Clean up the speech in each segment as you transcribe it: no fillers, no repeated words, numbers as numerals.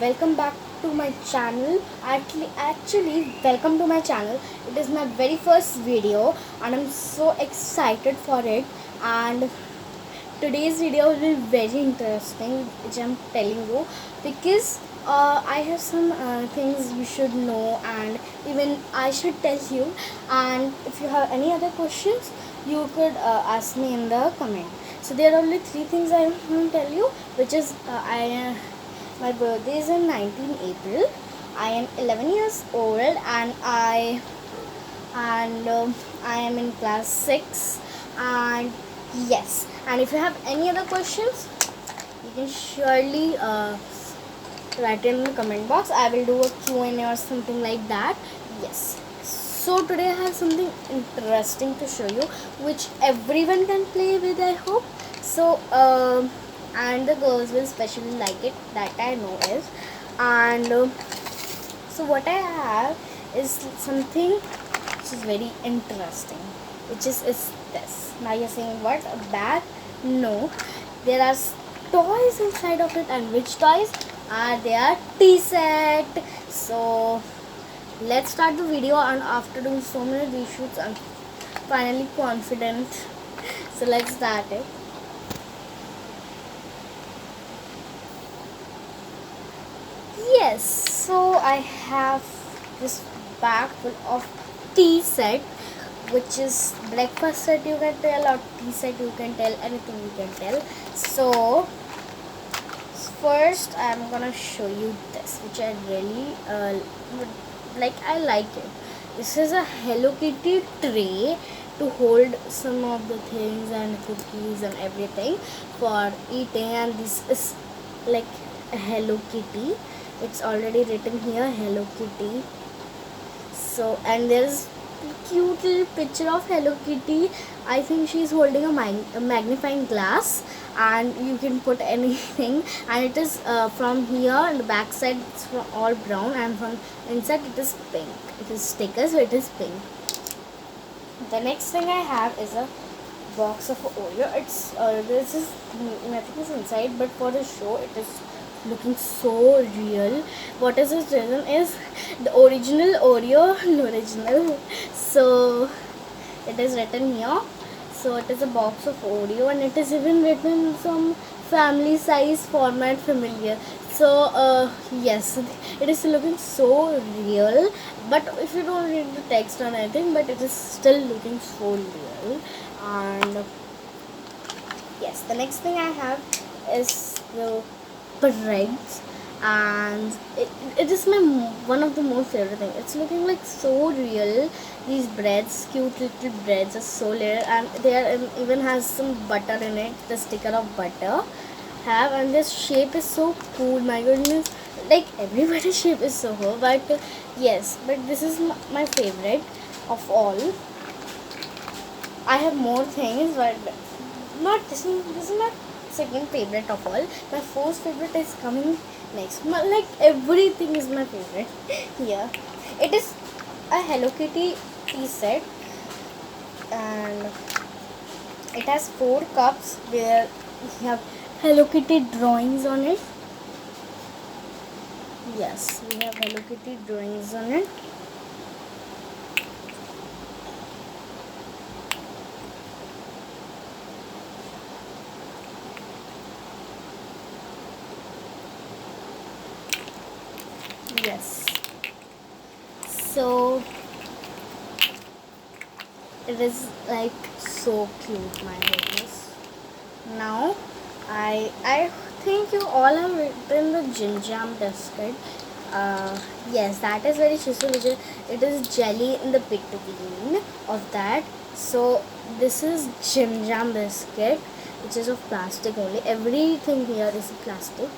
welcome back to my channel. Actually, welcome to my channel. It is my very first video, and I'm so excited for it. And today's video will be very interesting, which I'm telling you, because I have some things you should know, and even I should tell you. And if you have any other questions, you could ask me in the comment. So there are only three things I want to tell you, which is my birthday is in 19 April. I am 11 years old, and I am in class 6. And yes, and if you have any other questions, you can surely write in the comment box. I will do a Q&A or something like that. Yes. So today I have something interesting to show you, which everyone can play with, I hope. So and the girls will especially like it, that I know is. And so what I have is something which is very interesting, which is this. Now you're saying, what, a bag? No, there are toys inside of it. And which toys are there? Tea set. So let's start the video. And after doing so many reshoots, I'm finally confident. So let's start it. Yes, so I have this bag full of tea set, which is breakfast set you can tell, or tea set you can tell, anything you can tell. So first I'm gonna show you this, which I really like. I like it. This is a Hello Kitty tray to hold some of the things and cookies and everything for eating. And this is like a Hello Kitty. It's already written here, Hello Kitty. So, and there's cute little picture of Hello Kitty. I think she's holding a magnifying glass, and you can put anything. And it is from here and the back side it's from all brown, and from inside it is pink. It is stickers, so it is pink. The next thing I have is a box of Oreo. It's this is nothing is inside, but for the show it is looking so real. What is its reason is the original Oreo, original. So it is written here. So it is a box of Oreo, and it is even written some family size format familiar. So yes, it is looking so real. But if you don't read the text or anything, but it is still looking so real. And yes, the next thing I have is the breads, and it is my one of the most favorite thing. It's looking like so real. These breads, cute little breads, are so little, and there even has some butter in it, the sticker of butter have. And this shape is so cool, my goodness. Like everybody's shape is so cool, but yes, but this is my favorite of all. I have more things, but not this is my second favorite of all. My first favorite is coming next. Like everything is my favorite. Yeah, it is a Hello Kitty tea set, and it has 4 cups where we have Hello Kitty drawings on it. Yes, we have Hello Kitty drawings on it. Yes. So it is like so cute, my goodness. Now I think you all have written the Jim Jam biscuit. Yes, that is very juicy. It is jelly in the between of that. So this is Jim Jam biscuit, which is of plastic only. Everything here is plastic,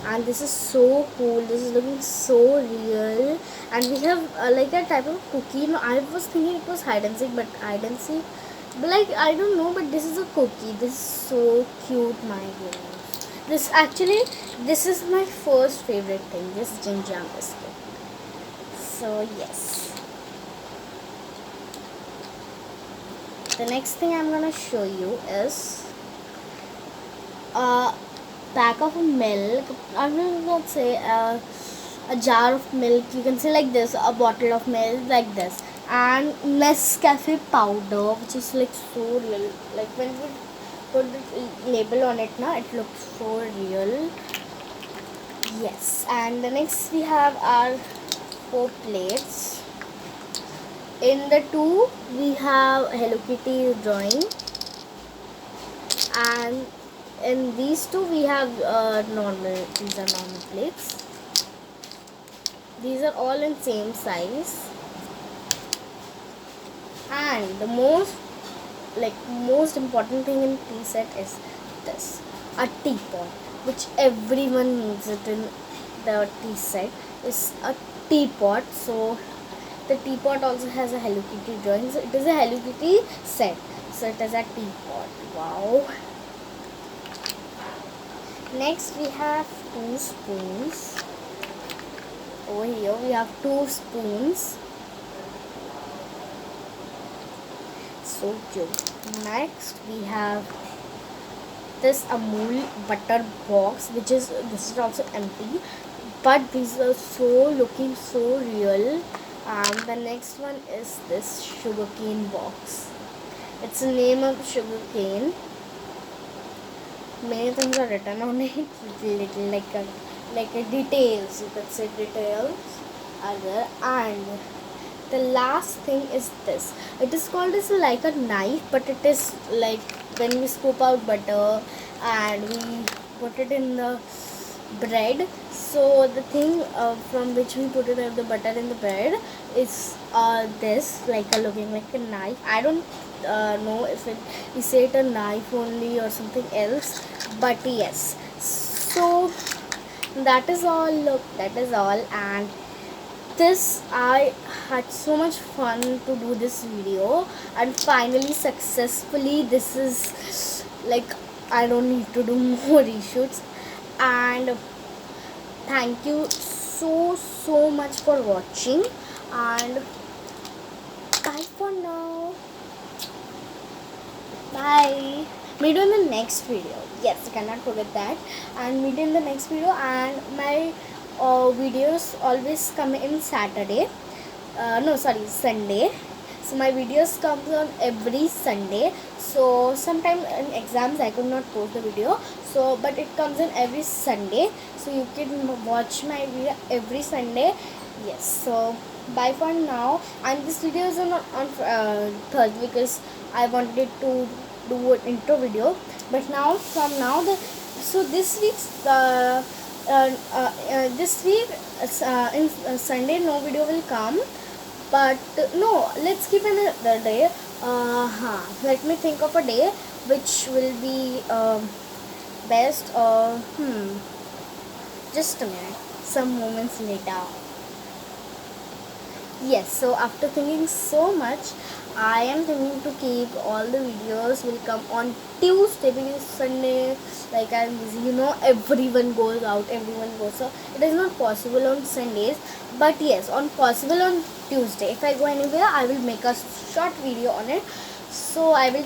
and this is so cool. This is looking so real. And we have like a type of cookie. No, I was thinking it was hide and seek, but hide and seek, but like I don't know, but this is a cookie. This is so cute, my goodness. This is my first favorite thing, this Jim Jam biscuit. So yes, the next thing I'm gonna show you is pack of milk. I will not say a jar of milk. You can say like this, a bottle of milk like this, and Nescafe powder, which is like so real. Like when we put the label on it, now it looks so real. Yes, and the next we have our 4 plates. In the two we have Hello Kitty drawing, and in these two we have normal. These are normal plates. These are all in same size. And the most important thing in tea set is this, a teapot, which everyone needs it in the tea set, is a teapot. So the teapot also has a Hello Kitty drawing. So it is a Hello Kitty set. So it is a teapot. Wow. Next we have 2 spoons. Over here we have 2 spoons. So cute. Next we have this Amul butter box, this is also empty, but these are looking so real. And the next one is this sugarcane box. It's the name of sugarcane. Many things are written on it, little like a details. You could say details are there. And the last thing is this. It is called as like a knife, but it is like when we scoop out butter and we put it in the bread. So the thing from which we put it in the butter in the bread is this, like a looking like a knife. I don't know if we say it a knife only or something else, but yes. So that is all. Look, that is all. And this, I had so much fun to do this video, and finally successfully, this is like I don't need to do more reshoots. And thank you so much for watching, and bye for now. Bye. Meet you in the next video. Yes, I cannot forget that. And meet you in the next video. And my videos always come in Saturday. No, sorry, Sunday. So my videos comes on every Sunday. So sometimes in exams I could not post the video. So but it comes in every Sunday. So you can watch my video every Sunday. Yes. So bye for now. And this video is on Thursday because I wanted to do an intro video. But now from now this week's this week in Sunday no video will come, but no, let's keep another day. Let me think of a day which will be best. Just a minute, some moments later. Yes, so after thinking so much, I am thinking to keep all the videos will come on Tuesday, because Sunday, like I'm busy, everyone goes out, so it is not possible on Sundays. But yes, possible on Tuesday. If I go anywhere, I will make a short video on it. So I will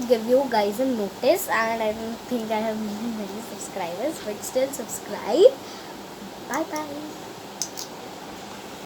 give you guys a notice, and I don't think I have many subscribers, but still subscribe. Bye bye.